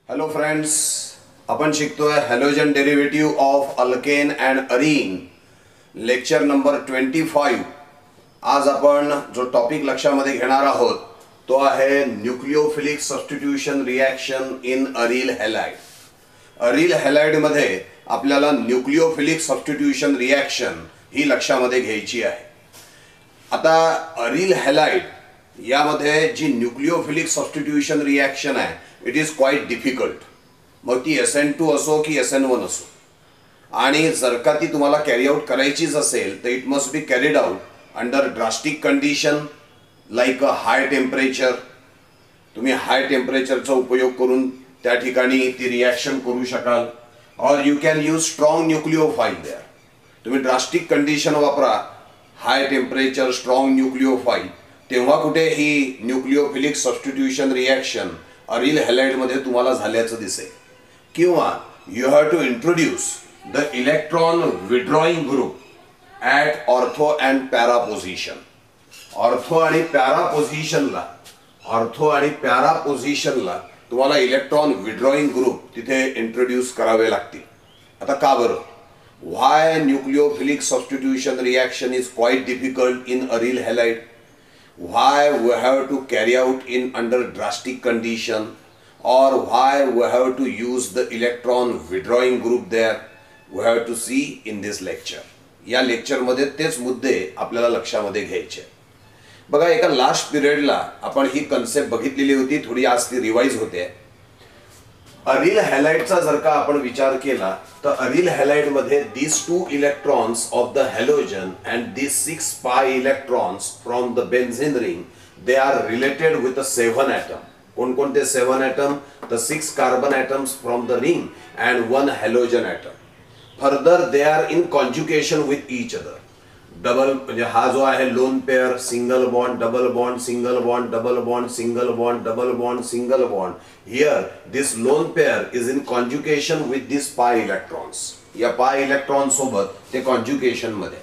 Hello friends, आपण शिकतोय halogen derivative of alkane and Areen lecture number 25। आज आपण जो टॉपिक लक्षामध्ये घेणार आहोत तो आहे nucleophilic substitution reaction in aryl halide. Aryl halide मध्ये आपल्याला न्यूक्लियोफिलिक सबस्टिट्यूशन रिएक्शन ही लक्षामध्ये घ्यायची आहे। आता अरील हॅलाइड यामध्ये जी न्यूक्लियोफिलिक सबस्टिट्यूशन रिएक्शन आहे इट इज क्वाइट डिफिकल्ट। मग ती SN2 असो की SN1 असो, आणि जर का ती तुम्हाला कॅरी आउट करायचीच असेल तर it must be carried out under drastic condition like a high temperature. तुम्ही हाय टेम्परेचरचा उपयोग करून त्या ठिकाणी ती रिएक्शन करू शकाल, or you can use strong nucleophile there. तुम्ही ड्रास्टिक कंडिशन वापरा, हाय टेम्परेचर, स्ट्रॉंग न्यूक्लियोफाइल, तेव्हा कुठे ही nucleophilic substitution reaction aryl halide मध्ये तुम्हाला झाल्याचं दिसेल। किंवा you have to introduce the electron withdrawing group at ortho and para position. Ortho आणि पॅरा पोझिशनला तुम्हाला इलेक्ट्रॉन विड्रॉइंग ग्रुप तिथे इंट्रोड्यूस करावे लागतील। आता का बरं? Why nucleophilic substitution reaction is quite difficult in aryl halide? Why we have to carry out in under drastic condition, or why we have to use the electron withdrawing group there? We have to see in this lecture. या lecture मध्ये तेच मुद्दे आपल्याला लक्षामध्ये घ्यायचे। बघा, एका last पिरियडला आपण ही कन्सेप्ट बघितलेली होती, थोडी आज ती रिवाइज होते। अरील हॅलाइडचा जर का आपण विचार केला तर अरील हॅलाइड मध्ये these 2 electrons of the halogen and these 6 pi electrons from the benzene ring, they are related with the 7 atom. कोणकोणते 7 atom? The 6 carbon atoms from the ring and 1 halogen atom. Further they are in conjugation with each other. Double म्हणजे हा जो आहे lone pair, single bond, double bond, single bond, double bond, single bond, double bond, single bond. Here this lone pair is in conjugation with this pi electrons. या पाय electron सोबत ते conjugation मध्ये।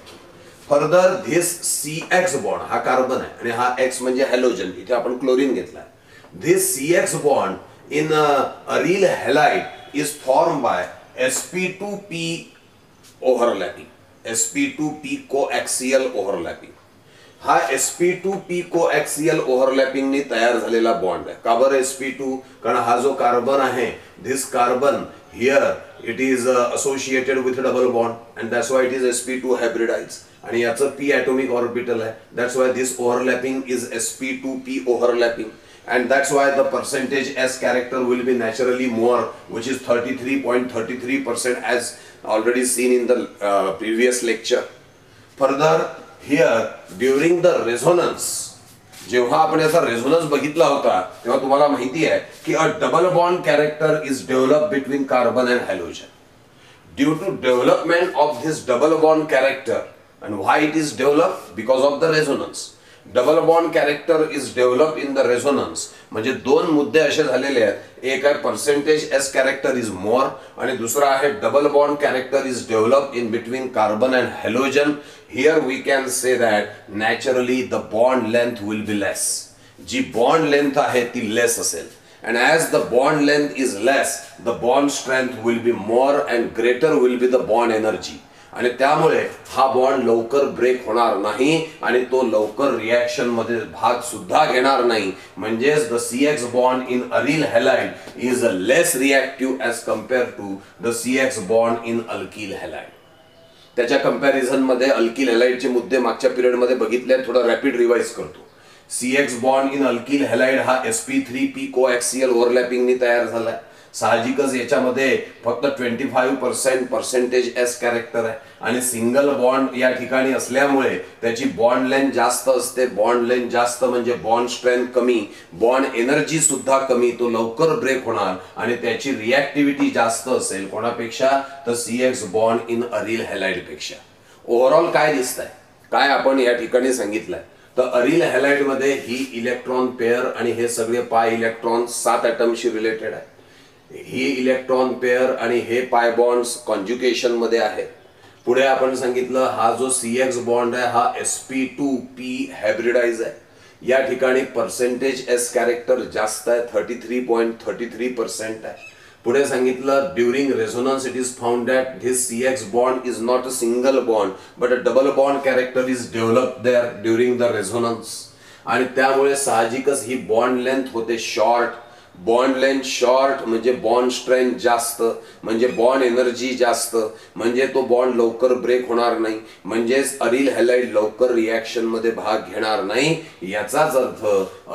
Further दिस CX bond, हा carbon आहे आणि हा X म्हणजे हॅलोजन, इथे आपण क्लोरीन घेतलाय। This CX bond in aryl halide is form by sp2p overlapping, sp2p coaxial overlapping. हा sp2p कोएक्सियल ओव्हरलॅपिंग ने तयार झालेला बॉन्ड आहे। का बरं sp2? कारण हा जो कार्बन आहे, this carbon here it is associated with double bond and that's why it is sp2 hybridize, आणि याचं p atomic ऑर्बिटल आहे। That's why this overlapping is sp2p overlapping, and that's why the percentage S character will be naturally more, which is 33.33% as already seen in the previous lecture. Further here during the resonance, जेव्हा आपण याचा resonance बघितला होता तेव्हा तुम्हाला माहिती आहे की a double bond character is develop between carbon and halogen. Due to development of this double bond character, and why it is developed? Because of the resonance. Double bond character is develop in the resonance, म्हणजे दोन मुद्दे असे झालेले आहेत। एक आहे percentage s character is more, आणि दुसरा आहे double bond character is develop in between carbon and halogen. Here we can say that naturally the bond length will be less. जी बॉन्ड लेंथ आहे ती लेस असेल, and as the bond length is less, the bond strength will be more and greater will be the bond energy. आणि त्यामुळे हा bond लवकर break होणार नाही आणि तो लवकर रिएक्शन मध्ये भाग सुद्धा घेणार नाही। म्हणजेच the CX bond in aryl halide is less reactive as compare to the CX bond in alkyl halide. त्याच्या कंपॅरिझन मध्ये अल्किल हॅलाइडचे मुद्दे मागच्या पिरियड मध्ये बघितले, थोडा रॅपिड रिवाइज करतो। CX bond in alkyl halide हा sp3p कोएक्सियल ओव्हरलॅपिंग ने तयार झालाय। साहजिकच याच्यामध्ये फक्त 25% पर्सेंटेज एस कॅरेक्टर आहे, आणि सिंगल बॉन्ड या ठिकाणी असल्यामुळे त्याची बॉन्ड लेंथ जास्त असते। बॉन्ड लेंथ जास्त म्हणजे बॉन्ड स्ट्रेंथ कमी, बॉन्ड एनर्जी सुद्धा कमी, तो लवकर ब्रेक होणार आणि त्याची रिएक्टिव्हिटी जास्त असेल कोणापेक्षा? तर CX bond in aryl halide पेक्षा। ओव्हरऑल काय दिसतंय, काय आपण या ठिकाणी सांगितलंय? तर अरील हॅलाइड मध्ये ही इलेक्ट्रॉन पेअर आणि हे सगळे पाय इलेक्ट्रॉन 7 ॲटमशी रिलेटेड आहे। ही इलेक्ट्रॉन पेअर आणि हे पाय बॉन्ड्स कॉन्जुगेशन मध्ये आहेत। पुढे आपण सांगितलं हा जो CX बॉन्ड आहे हा sp2p हायब्रिडाइज आहे। या ठिकाणी पर्सेंटेज एस कॅरेक्टर जास्त आहे, 33.33% आहे। पुढे सांगितलं during resonance it is found that this CX bond is not a single bond but a double bond character is develop there during the resonance. आणि त्यामुळे साहजिकच ही बॉन्ड लेंथ होते शॉर्ट. बॉन्ड लेंथ शॉर्ट म्हणजे bond strength जास्त, म्हणजे bond energy जास्त, म्हणजे तो बॉन्ड लवकर ब्रेक होणार नाही, म्हणजेच अरिल हॅलाइड लवकर रिॲक्शन मध्ये भाग घेणार नाही. याचाच अर्थ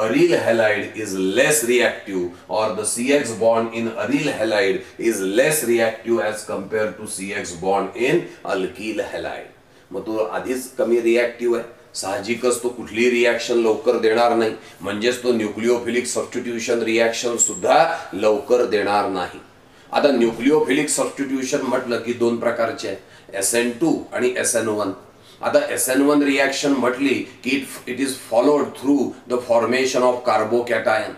aryl halide is less reactive or the CX bond in aryl halide is less reactive as compare to CX bond in alkyl halide. मग तो आधीच कमी रिॲक्टिव्ह आहे, साहजिकच तो कुठली रिॲक्शन लवकर देणार नाही, म्हणजेच तो न्यूक्लिओफिलिक सबस्टिट्यूशन रिॲक्शन सुद्धा लवकर देणार नाही. आता न्यूक्लिओफिलिक सबस्टिट्यूशन म्हटलं की दोन प्रकारचे आहे, SN2 आणि SN1. आता SN1 रिॲक्शन म्हटली की it is followed through the formation of carbocation.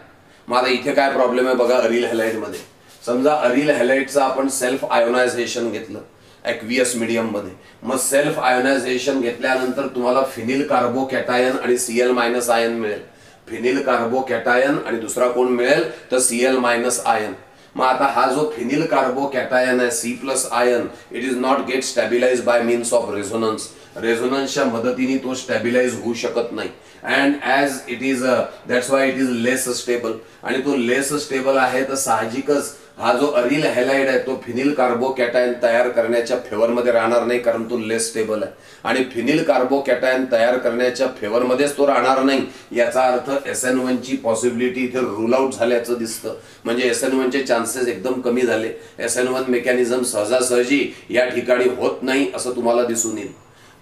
मग आता इथे काय प्रॉब्लेम आहे बघा अरिल हॅलाइड मध्ये. समजा अरिल हॅलाइडचं आपण सेल्फ आयोनायझेशन घेतलं ॲक्वियस मीडियम मध्ये, मग सेल्फ आयोनायझेशन घेतल्यानंतर तुम्हाला फिनिल कार्बोकॅटायन आणि Cl- आयन मिळेल. फिनिल कार्बोकॅटायन आणि दुसरा कोण मिळेल तर Cl- आयन. मग आता हा जो फिनिल कार्बोकॅटायन आहे C+ ion it is not get stabilize by means of resonance. रेझोनन्सच्या मदतीने तो स्टॅबिलाइज होऊ शकत नाही. And as it is that's why it is less stable. आणि तो लेस स्टेबल आहे तर साहजिकच हा जो अरिल हॅलाइड आहे तो फिनिल कार्बोकॅटायन तयार करण्याच्या फेवरमध्ये राहणार नाही, कारण तो लेस स्टेबल आहे. आणि फिनिल कार्बोकॅटायन तयार करण्याच्या फेवरमध्येच तो राहणार नाही, याचा अर्थ SN1 ची पॉसिबिलिटी इथे रूल आउट झाल्याचं दिसतं. म्हणजे SN1 चे चान्सेस एकदम कमी झाले. SN1 मेकॅनिझम सहजासहजी या ठिकाणी होत नाही असं तुम्हाला दिसून येईल.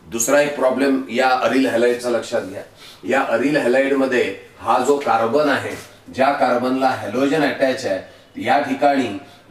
दुसरा एक प्रॉब्लेम या अरिल हॅलाइडचा लक्षात घ्या. या अरिल हॅलाइड मध्ये हा जो कार्बन आहे, ज्या कार्बनला हॅलोजन अटॅच आहे, या ठिकाणी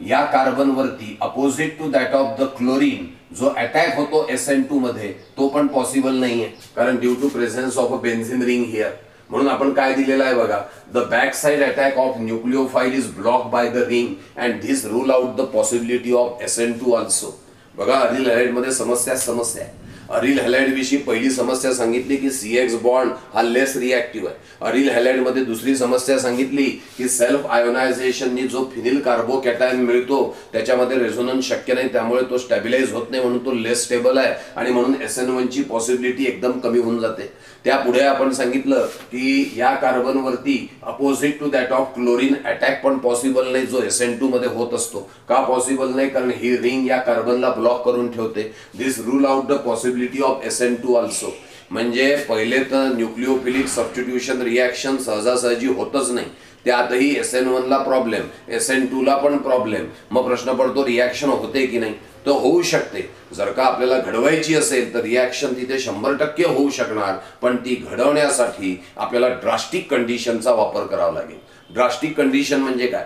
या कार्बन वरती opposite to that of the chlorine जो अटॅक होतो SN2 मध्ये तो पण पॉसिबल नाहीये, कारण due to presence of a benzene ring here. म्हणून आपण काय दिलेलं आहे बघा, the back side attack of nucleophile is block by the ring and this rule out the possibility of SN2 also. बघा अरिल हॅलाइड मध्ये समस्या आहे. अरिल हॅलाइड विषयी पहिली समस्या सांगितली की CX बॉन्ड हा लेस रिॲक्टिव्ह आहे. अरिल हॅलाइड मध्ये दुसरी समस्या सांगितली की सेल्फ आयोनायझेशननी जो फिनिल कार्बोकॅटायन मिळतो त्याच्यामध्ये रेझोनन्स शक्य नाही, त्यामुळे तो स्टॅबिलाइज होत नाही, म्हणून तो लेस स्टेबल आहे आणि म्हणून SN1 ची पॉसिबिलिटी एकदम कमी होऊन जाते. त्यापुढे आपण सांगितलं की या कार्बन वरती opposite to that of chlorine attack पण पॉसिबल नाही, जो SN2 मध्ये होत असतो. का पॉसिबल नाही? कारण ही रिंग या कार्बनला ब्लॉक करून ठेवते. This rule out the possibility of SN2 also. म्हणजे पहिले तर न्यूक्लिओफिलिक सबस्टिट्यूशन रिॲक्शन सहजासहजी होतच नाही, त्यातही SN1 ला प्रॉब्लेम, SN2 ला पण प्रॉब्लेम. मग प्रश्न पडतो रिॲक्शन होते की नाही? तर होऊ शकते. जर का आपल्याला घडवायची असेल तर रिॲक्शन तिथे 100% होऊ शकणार, पण ती घडवण्यासाठी आपल्याला ड्रास्टिक कंडिशनचा वापर करावा लागेल. ड्रास्टिक कंडिशन म्हणजे काय?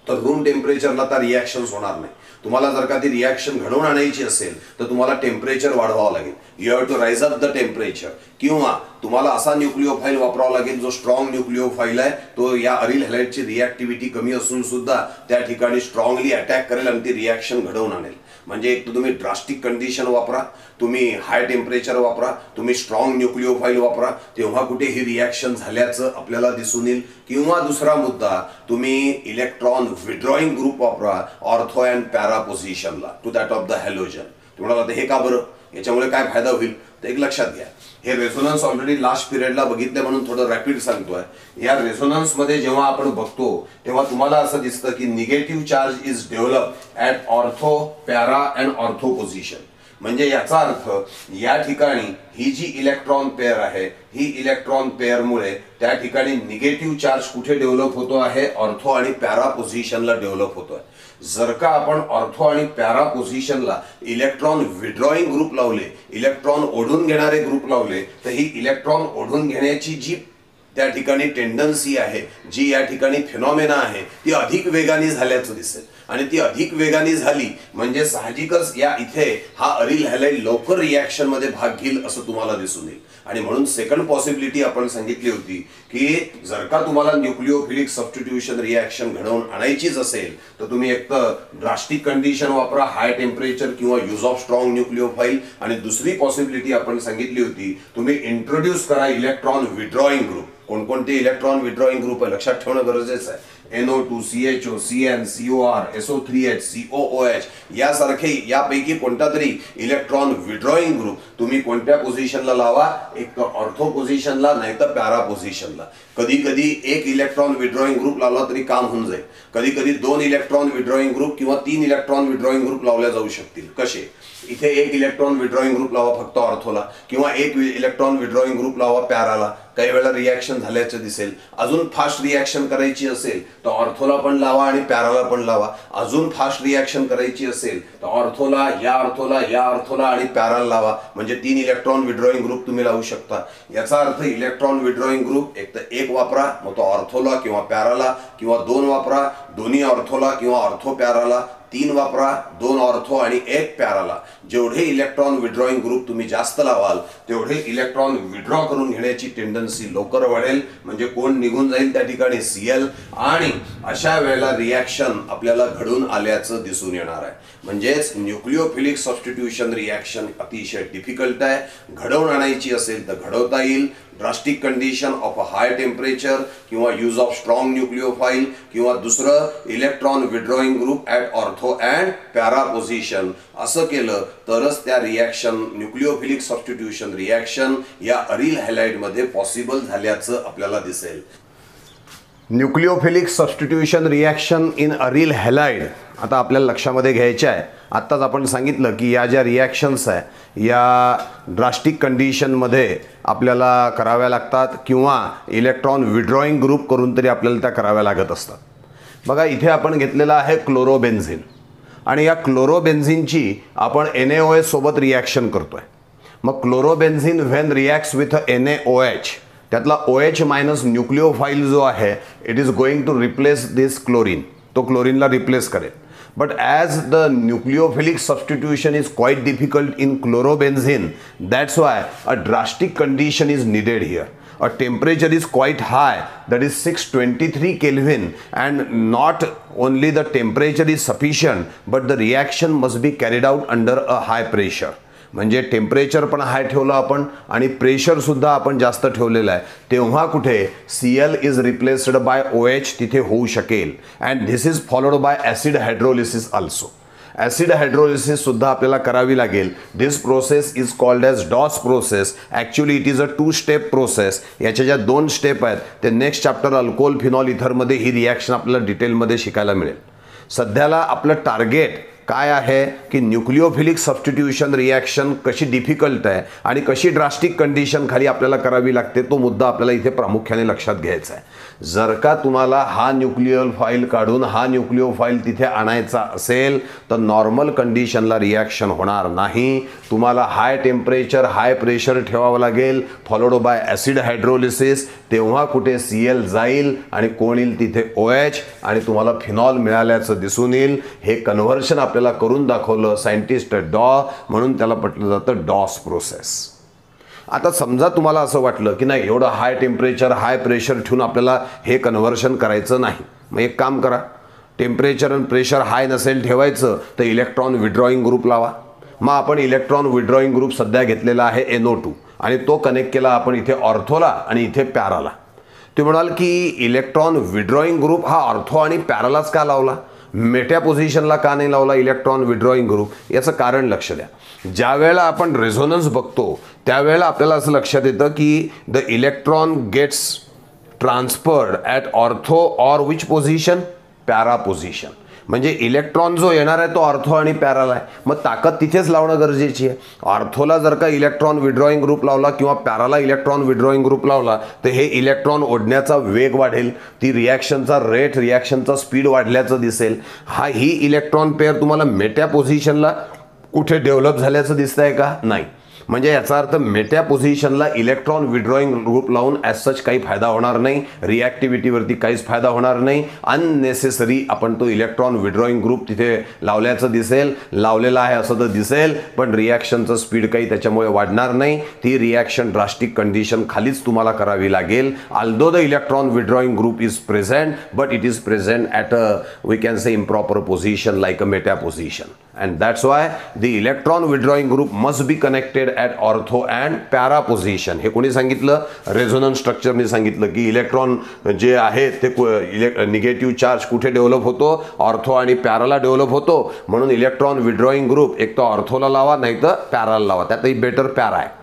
तर रूम टेम्परेचरला तर रिॲक्शन्स होणार नाही. तुम्हाला जर का ती रिॲक्शन घडवून आणायची असेल तर तुम्हाला टेम्परेचर वाढवावं लागेल. You have to raise up the temperature. किंवा तुम्हाला असा न्यूक्लिओफाइल वापरावा लागेल जो स्ट्रॉंग न्यूक्लिओफाइल आहे, तो या अरिल हॅलाइडची रिॲक्टिव्हिटी कमी असून सुद्धा त्या ठिकाणी स्ट्रॉंगली अटॅक करेल आणि ती रिॲक्शन घडवून आणेल. म्हणजे एक तर तुम्ही ड्रास्टिक कंडिशन वापरा, तुम्ही हाय टेम्परेचर वापरा, तुम्ही स्ट्रॉंग न्यूक्लिओफाइल वापरा, तेव्हा कुठे ही रिॲक्शन झाल्याचं आपल्याला दिसून येईल. किंवा दुसरा मुद्दा, तुम्ही इलेक्ट्रॉन विड्रॉइंग ग्रुप वापरा ऑर्थो अँड पॅरा पोझिशनला to that of the halogen. तुम्हाला हे का बरं? याच्यामुळे काय फायदा होईल ते एक लक्षात घ्या. हे रेझोनन्स ऑलरेडी लास्ट पिरियडला बघितले म्हणून थोडं रॅपिड सांगतोय. या रेझोनन्स मध्ये जेव्हा आपण बघतो तेव्हा तुम्हाला असं दिसतं की negative charge is develop at ortho, para and ortho position. म्हणजे याचा अर्थ या ठिकाणी ही जी इलेक्ट्रॉन पेअर आहे, ही इलेक्ट्रॉन पेअरमुळे त्या ठिकाणी निगेटिव्ह चार्ज कुठे डेव्हलप होतो आहे? ऑर्थो आणि पॅरा पोझिशनला डेव्हलप होतोय. जर का आपण ऑर्थो आणि पॅरा पोझिशनला इलेक्ट्रॉन विड्रॉइंग ग्रुप लावले, इलेक्ट्रॉन ओढून घेणारे ग्रुप लावले, तर ही इलेक्ट्रॉन ओढून घेण्याची जी त्या ठिकाणी टेंडन्सी आहे, जी या ठिकाणी फिनॉमेना आहे, ती अधिक वेगाने झाल्याचं दिसेल. आणि ती अधिक वेगाने झाली म्हणजे साहजिकच या इथे हा अरिल हॅलाइड लवकर रिॲक्शन मध्ये भाग घेईल असं तुम्हाला दिसून येईल. आणि म्हणून सेकंड पॉसिबिलिटी आपण सांगितली होती की जर का तुम्हाला न्यूक्लिओफिलिक सबस्टिट्यूशन रिॲक्शन घडवून आणायचीच असेल तर तुम्ही एक तर ड्रास्टिक कंडिशन वापरा, हाय टेम्परेचर किंवा यूज ऑफ स्ट्रॉंग न्यूक्लिओफाइल. आणि दुसरी पॉसिबिलिटी आपण सांगितली होती, तुम्ही इंट्रोड्यूस करा इलेक्ट्रॉन विड्रॉइंग ग्रुप. कोणकोणते इलेक्ट्रॉन विड्रॉइंग ग्रुप आहे लक्षात ठेवणं गरजेचं आहे. NO2 CHO CN COR SO3H COOH यासारखे यापैकी कोणता तरी इलेक्ट्रॉन विड्रॉइंग ग्रुप तुम्ही कोणत्या पोझिशनला लावा, एक तर ऑर्थो पोझिशनला नाही तर पॅरा पोझिशनला. कधी कधी एक इलेक्ट्रॉन विड्रॉइंग ग्रुप लावला तरी काम होऊन जाईल. कधी कधी 2 इलेक्ट्रॉन विड्रॉइंग ग्रुप किंवा 3 इलेक्ट्रॉन विड्रॉइंग ग्रुप लावले जाऊ शकतील. कसे? इथे एक इलेक्ट्रॉन विड्रॉइंग ग्रुप लावा फक्त ऑर्थोला किंवा एक इलेक्ट्रॉन विड्रॉइंग ग्रुप लावा पॅराला. काही वेळा रिॲक्शन झाल्याचं दिसेल. अजून फास्ट रिॲक्शन करायची असेल तर ऑर्थोला पण लावा आणि पॅराला पण लावा. अजून फास्ट रिॲक्शन करायची असेल तर ऑर्थोला या अर्थोला आणि पॅराला लावा. म्हणजे 3 इलेक्ट्रॉन विड्रॉइंग ग्रुप तुम्ही लावू शकता. याचा अर्थ इलेक्ट्रॉन विड्रॉइंग ग्रुप एक तर एक वापरा, मग तो ऑर्थोला किंवा पॅराला, किंवा 2 वापरा, दोन्ही ऑर्थोला किंवा ऑर्थो पॅराला, 3 वापरा, 2 ऑर्थो आणि 1 पॅराला. जेवढे इलेक्ट्रॉन विड्रॉइंग ग्रुप तुम्ही जास्त लावाल तेवढे इलेक्ट्रॉन विड्रॉ करून घेण्याची टेंडन्सी लवकर वाढेल. म्हणजे कोण निघून जाईल त्या ठिकाणी Cl, आणि अशा वेळेला रिॲक्शन आपल्याला घडून आल्याचं दिसून येणार आहे. म्हणजेच न्यूक्लिओफिलिक सबस्टिट्यूशन रिॲक्शन अतिशय डिफिकल्ट आहे. घडवून आणायची असेल तर घडवता येईल. Drastic condition of a high temperature किंवा यूज ऑफ स्ट्रॉंग न्यूक्लिओफाइल किंवा दुसरं electron withdrawing group at ortho and para position असं केलं तरच त्या रिॲक्शन न्यूक्लिओफिलिक सबस्टिट्यूशन रिॲक्शन या अरिल हॅलाइडमध्ये पॉसिबल झाल्याचं आपल्याला दिसेल. Nucleophilic substitution reaction in aryl halide आता आपल्याला लक्षामध्ये घ्यायचे आहे. आत्ताच आपण सांगितलं की या ज्या रिॲक्शन्स आहे या ड्रास्टिक कंडिशनमध्ये आपल्याला कराव्या लागतात किंवा इलेक्ट्रॉन विड्रॉइंग ग्रुप करून तरी आपल्याला त्या कराव्या लागत असतात. बघा इथे आपण घेतलेला आहे क्लोरोबेन्झिन आणि या क्लोरोबेन्झिनची आपण NaOH सोबत रिॲक्शन करतोय. मग chlorobenzene when reacts with NaOH त्यातला OH मायनस न्यूक्लिओफाइल जो आहे it is going to replace this chlorine. तो क्लोरीनला रिप्लेस करेल. But as the nucleophilic substitution is quite difficult in chlorobenzene, that's why a drastic condition is needed here. A temperature is quite high, that is 623 Kelvin, and not only the temperature is sufficient, but the reaction must be carried out under a high pressure. म्हणजे temperature पण हाय ठेवलं आपण आणि pressure सुद्धा आपण जास्त ठेवलेलं आहे. तेव्हा कुठे Cl is replaced by OH तिथे होऊ शकेल. And this is followed by acid hydrolysis also. Acid hydrolysis सुद्धा आपल्याला करावी लागेल. दिस प्रोसेस इज कॉल्ड ॲज डॉस process. Actually it is a 2 step process. याच्या ज्या 2 स्टेप आहेत ते नेक्स्ट चॅप्टर अल्कोहोल फिनॉल इथरमध्ये ही रिॲक्शन आपल्याला डिटेलमध्ये शिकायला मिळेल. सध्याला आपलं टार्गेट काय आहे की न्यूक्लिओफिलिक सबस्टिट्यूशन रिॲक्शन कशी डिफिकल्ट आहे आणि कशी ड्रास्टिक कंडिशन खाली आपल्याला करावी लागते तो मुद्दा आपल्याला इथे प्रामुख्याने लक्षात घ्यायचा आहे. जर का तुम्हाला हा न्यूक्लिओफाइल काढून हा न्यूक्लिओफाइल तिथे आणायचा असेल तर नॉर्मल कंडिशनला रिॲक्शन होणार नाही. तुम्हाला हाय टेम्परेचर हाय प्रेशर ठेवावं लागेल फॉलोड बाय ॲसिड हायड्रोलिसिस. तेव्हा कुठे Cl जाईल आणि कोण येईल तिथे OH आणि तुम्हाला फिनॉल मिळाल्याचं दिसून येईल. हे कन्व्हर्शन आपल्याला करून दाखवलं सायंटिस्ट डॉ, म्हणून त्याला म्हटलं जातं डॉस प्रोसेस. आता समजा तुम्हाला असं वाटलं की नाही एवढं हाय टेम्परेचर हाय प्रेशर ठेवून आपल्याला हे कन्व्हर्शन करायचं नाही. मग एक काम करा, टेम्परेचर आणि प्रेशर हाय नसेल ठेवायचं तर इलेक्ट्रॉन विड्रॉइंग ग्रुप लावा. मग आपण इलेक्ट्रॉन विड्रॉइंग ग्रुप सध्या घेतलेला आहे NO2 आणि तो कनेक्ट केला आपण इथे ऑर्थोला आणि इथे पॅराला. ते म्हणाल की इलेक्ट्रॉन विड्रॉइंग ग्रुप हा ऑर्थो आणि पॅरालाच का लावला, मेट्या पोझिशनला का नाही लावला इलेक्ट्रॉन विड्रॉइंग ग्रुप? याचं कारण लक्ष द्या. ज्या वेळेला आपण रेझोनन्स बघतो त्यावेळेला आपल्याला असं लक्षात येतं की the electron gets transferred at ortho or which position, para position. म्हणजे इलेक्ट्रॉन जो येणार आहे तो ऑर्थो आणि पॅराला आहे. मग ताकद तिथेच लावणं गरजेची आहे. ऑर्थोला जर का इलेक्ट्रॉन विड्रॉइंग ग्रुप लावला किंवा पॅराला इलेक्ट्रॉन विड्रॉइंग ग्रुप लावला तर हे इलेक्ट्रॉन ओढण्याचा वेग वाढेल. ती रिॲक्शनचा रेट रिॲक्शनचा स्पीड वाढल्याचं दिसेल. ही इलेक्ट्रॉन पेअर तुम्हाला मेट्या पोझिशनला कुठे डेव्हलप झाल्याचं दिसतंय का? नाही. म्हणजे याचा अर्थ मेट्या पोझिशनला इलेक्ट्रॉन विड्रॉइंग ग्रुप लावून ॲज सच काही फायदा होणार नाही. रिॲक्टिव्हिटीवरती काहीच फायदा होणार नाही. अननेसेसरी आपण तो इलेक्ट्रॉन विड्रॉइंग ग्रुप तिथे लावल्याचं दिसेल, लावलेला आहे असं तर दिसेल, पण रिॲक्शनचं स्पीड काही त्याच्यामुळे वाढणार नाही. ती रिॲक्शन ड्रास्टिक कंडिशन खालीच तुम्हाला करावी लागेल. Although the electron withdrawing group is present but it is present at a we can say improper position like a meta position, and that's why the electron withdrawing group must be connected at ortho and para position. हे कोणी सांगितलं? Resonance स्ट्रक्चरने सांगितलं की electron जे आहेत ते negative charge कुठे develop होतो? ऑर्थो आणि पॅराला डेव्हलप होतो. म्हणून इलेक्ट्रॉन विड्रॉईंग ग्रुप एक तर ऑर्थोला लावा नाही तर पॅराला लावा, त्यातही बेटर पॅरा आहे.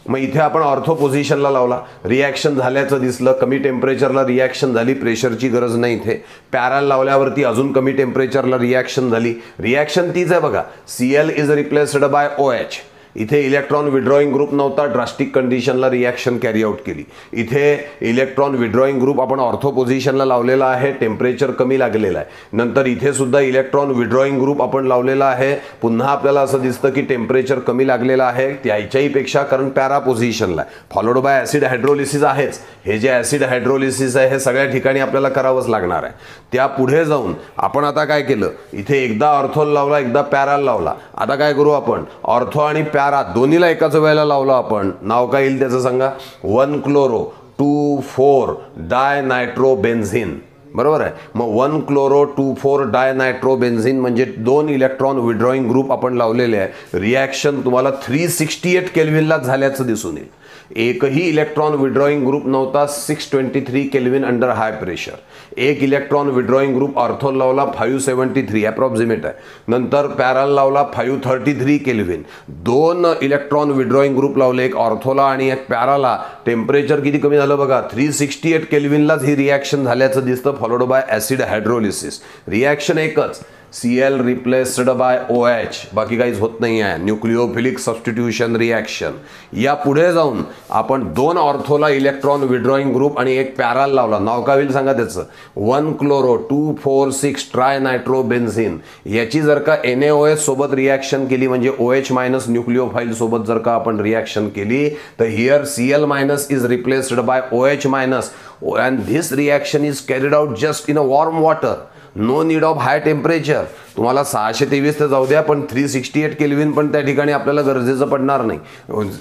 मग इथे आपण ऑर्थो पोझिशनला लावला, रिॲक्शन झाल्याचं दिसलं, कमी टेम्परेचरला रिॲक्शन झाली, प्रेशरची गरज नाही. इथे पॅराला लावल्यावरती अजून कमी टेम्परेचरला रिॲक्शन झाली. रिॲक्शन तीच आहे बघा, Cl is replaced by OH. इथे इलेक्ट्रॉन विड्रॉईंग ग्रुप नव्हता, ड्रास्टिक कंडिशनला रिॲक्शन कॅरी आउट केली. इथे इलेक्ट्रॉन विड्रॉईंग ग्रुप आपण ऑर्थो पोझिशनला लावलेला आहे, टेम्परेचर कमी लागलेलं आहे. नंतर इथे सुद्धा इलेक्ट्रॉन विड्रॉईंग ग्रुप आपण लावलेला आहे, पुन्हा आपल्याला असं दिसतं की टेम्परेचर कमी लागलेलं आहे त्याच्याही पेक्षा, कारण पॅरा पोझिशनला आहे. फॉलोड बाय ॲसिड हायड्रोलिसिस आहेच. हे जे ॲसिड हायड्रोलिसिस आहे हे सगळ्या ठिकाणी आपल्याला करावंच लागणार आहे. त्या पुढे जाऊन आपण आता काय केलं, इथे एकदा ऑर्थोला लावला, एकदा पॅराला लावला. आता काय करू आपण, ऑर्थो आणि पॅरा दोन्हीला एकाच वेळेला लावलं आपण. नाव काय येईल त्याचं सांगा? 1-क्लोरो 2,4 डायनायट्रोबेन्झिन. बरोबर आहे. मग 1-क्लोरो 2,4 डायनायट्रोबेन्झिन म्हणजे 2 इलेक्ट्रॉन विड्रॉईंग ग्रुप आपण लावलेले आहे. रिॲक्शन तुम्हाला 368 केल्व्हिनला झाल्याचं दिसून येईल. एकही इलेक्ट्रॉन विड्रॉईंग ग्रुप नव्हता 623 केल्विन अंडर हाय प्रेशर. एक इलेक्ट्रॉन विड्रॉईंग ग्रुप ऑर्थो लावला 573 अप्रॉक्सिमेट आहे. नंतर पॅराल लावला 533 केल्विन. 2 इलेक्ट्रॉन विड्रॉईंग ग्रुप लावले, एक ऑर्थोला आणि एक पॅराला. टेम्परेचर किती कमी झालं बघा, 368 केल्विनलाच ही रिॲक्शन झाल्याचं दिसतं, followed by acid hydrolysis. Reaction एकच, Cl रिप्लेस्ड बाय OH, बाकी काहीच होत नाही आहे. Nucleophilic substitution reaction. या पुढे जाऊन आपण 2 ऑर्थोला इलेक्ट्रॉन विड्रॉईंग ग्रुप आणि एक पॅराल लावला. नाव काय होईल सांगा त्याचं? 1-क्लोरो 2,4,6 ट्रायनायट्रोबेन्झिन. याची जर का NaOH सोबत रिॲक्शन केली, म्हणजे OH मायनस न्यूक्लिओफाईल सोबत जर का आपण रिॲक्शन केली, तर here Cl minus is replaced by OH minus, and this reaction is carried out just in a warm water. No need of high temperature. तुम्हाला 623 तर जाऊ द्या, पण 368 केल्विन पण त्या ठिकाणी आपल्याला गरजेचं पडणार नाही.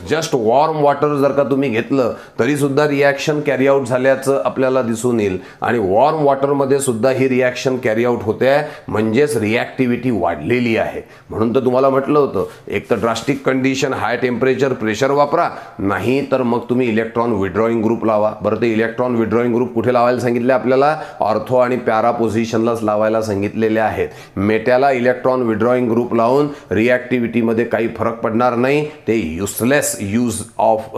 जस्ट वॉर्म वॉटर जर का तुम्ही घेतलं तरी सुद्धा रिॲक्शन कॅरी आउट झाल्याचं आपल्याला दिसून येईल. आणि वॉर्म वॉटरमध्ये सुद्धा ही रिॲक्शन कॅरी आउट होते, म्हणजेच रिॲक्टिव्हिटी वाढलेली आहे. म्हणून तर तुम्हाला म्हटलं होतं, एक तर drastic condition high temperature pressure वापरा, नाही तर मग तुम्ही इलेक्ट्रॉन विड्रॉईंग ग्रुप लावा. बरं, ते इलेक्ट्रॉन विड्रॉईंग ग्रुप कुठे लावायला सांगितले आपल्याला? ऑर्थो आणि पॅरा पोझिशनलाच लावायला सांगितलेले आहेत. मेटॅला इलेक्ट्रॉन विड्रॉईंग ग्रुप लावून रिॲक्टिव्हिटीमध्ये काही फरक पडणार नाही. ते useless use of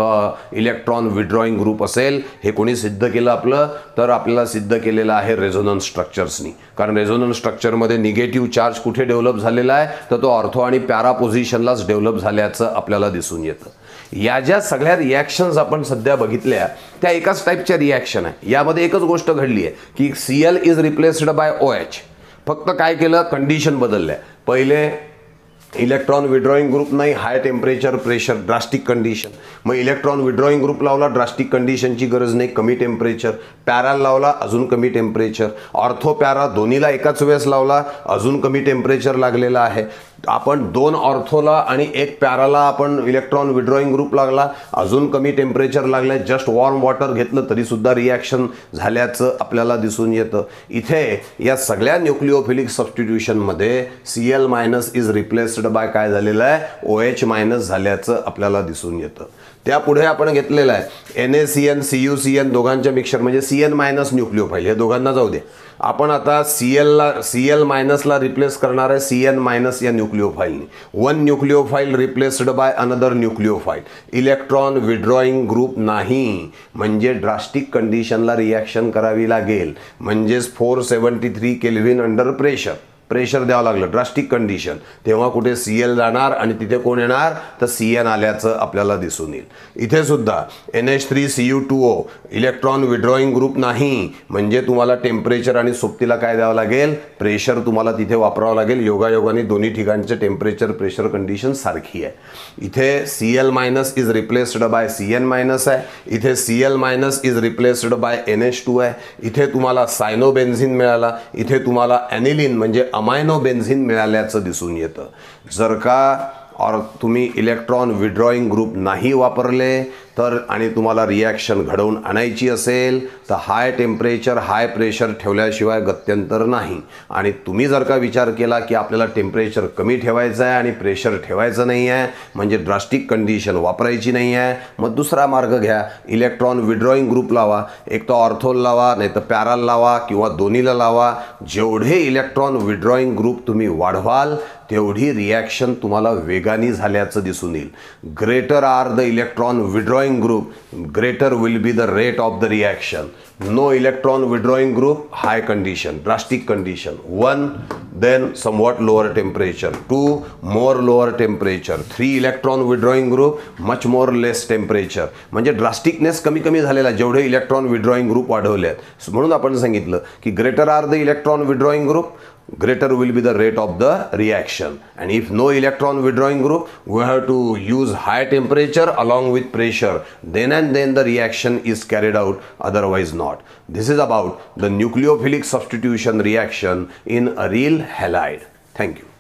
electron withdrawing group असेल. हे कोणी सिद्ध केलं आपलं? तर आपल्याला सिद्ध केलेलं आहे रेझोनन्स स्ट्रक्चर्सनी. कारण रेझोनन्स स्ट्रक्चरमध्ये निगेटिव्ह चार्ज कुठे डेव्हलप झालेला आहे, तर तो ऑर्थो आणि पॅरा पोझिशनलाच डेव्हलप झाल्याचं आपल्याला दिसून येतं. या ज्या सगळ्या रिॲक्शन्स आपण सध्या बघितल्या त्या एकाच टाईपच्या रिॲक्शन आहे. यामध्ये एकच गोष्ट घडली आहे की Cl is replaced by OH. फक्त काय केलं, कंडिशन बदलल्या. पहिले इलेक्ट्रॉन विड्रॉईंग ग्रुप नाही, high temperature pressure drastic condition. मग इलेक्ट्रॉन विड्रॉईंग ग्रुप लावला, ड्रास्टिक कंडिशनची गरज नाही, कमी टेम्परेचर. पॅराल लावला, अजून कमी टेम्परेचर. ऑर्थो पॅरा दोन्हीला एकाच वेळेस लावला, अजून कमी टेम्परेचर लागलेलं आहे. आपण 2 ऑर्थोला आणि एक पॅराला आपण इलेक्ट्रॉन विड्रॉईंग ग्रुप लागला, अजून कमी टेम्परेचर लागलं. जस्ट वॉर्म वॉटर घेतलं तरी सुद्धा रिॲक्शन झाल्याचं आपल्याला दिसून येतं. इथे या सगळ्या न्यूक्लिओफिलिक सबस्टिट्यूशनमध्ये Cl minus is replaced by काय झालेलं आहे? OH मायनस झाल्याचं आपल्याला दिसून येतं. त्यापुढे आपण घेतलेलं आहे NaCN CuCN दोघांच्या मिक्सचर, म्हणजे Cn मायनस न्यूक्लिओफाईल. हे दोघांना जाऊ दे. आपण आता Cl मायनसला रिप्लेस करणार आहे Cn मायनस या न्यूक्लिओफाईलने. 1 nucleophile replaced by another nucleophile. Electron withdrawing group नाही, म्हणजे ड्रास्टिक कंडिशनला रिॲक्शन करावी लागेल. म्हणजेच 473 केल्विन अंडर प्रेशर. प्रेशर द्यावं लागलं, ड्रास्टिक कंडिशन. तेव्हा कुठे Cl जाणार आणि तिथे कोण येणार? तर Cn आल्याचं आपल्याला दिसून येईल. इथे सुद्धा NH3Cu2O इलेक्ट्रॉन विड्रॉईंग ग्रुप नाही, म्हणजे तुम्हाला टेम्परेचर आणि सोबतीला काय द्यावं लागेल? प्रेशर तुम्हाला तिथे वापरावं लागेल. योगायोगाने दोन्ही ठिकाणचे टेम्परेचर प्रेशर कंडिशन सारखी आहे. इथे Cl minus is replaced bye Cn minus आहे. इथे Cl minus is replaced bye NH2 आहे. इथे तुम्हाला सायनोबेन्झिन मिळाला. इथे तुम्हाला ॲनिलिन म्हणजे अमायनोबेन्झिन मिळाल्याचं दिसून येतं. जर का तुम्ही इलेक्ट्रॉन विड्रॉईंग ग्रुप नाही वापरले तर आणि तुम्हाला रिॲक्शन घडवून आणायची असेल तर हाय टेम्परेचर हाय प्रेशर ठेवल्याशिवाय गत्यंतर नाही. आणि तुम्ही जर का विचार केला की आपल्याला टेम्परेचर कमी ठेवायचं आहे आणि प्रेशर ठेवायचं नाही आहे, म्हणजे ड्रास्टिक कंडिशन वापरायची नाही आहे, मग दुसरा मार्ग घ्या. इलेक्ट्रॉन विड्रॉईंग ग्रुप लावा. एक तर ऑर्थोल लावा, नाही तर पॅराल लावा, किंवा दोन्हीला लावा. जेवढे इलेक्ट्रॉन विड्रॉईंग ग्रुप तुम्ही वाढवाल तेवढी रिॲक्शन तुम्हाला वेगाने झाल्याचं दिसून येईल. Greater are the electron withdrawing group, greater will be the rate of the reaction. No electron withdrawing group, high condition, drastic condition. 1 then somewhat lower temperature, 2 more lower temperature, 3 electron withdrawing group, much more less temperature. म्हणजे ड्रास्टिकनेस कमी कमी झालेला जेवढे electron withdrawing group वाढवले आहेत. म्हणून आपण सांगितलं की greater are the electron withdrawing group, greater will be the rate of the reaction. And if no electron withdrawing group, we have to use high temperature along with pressure, then and then the reaction is carried out, otherwise not. This is about the nucleophilic substitution reaction in aryl halide. Thank you.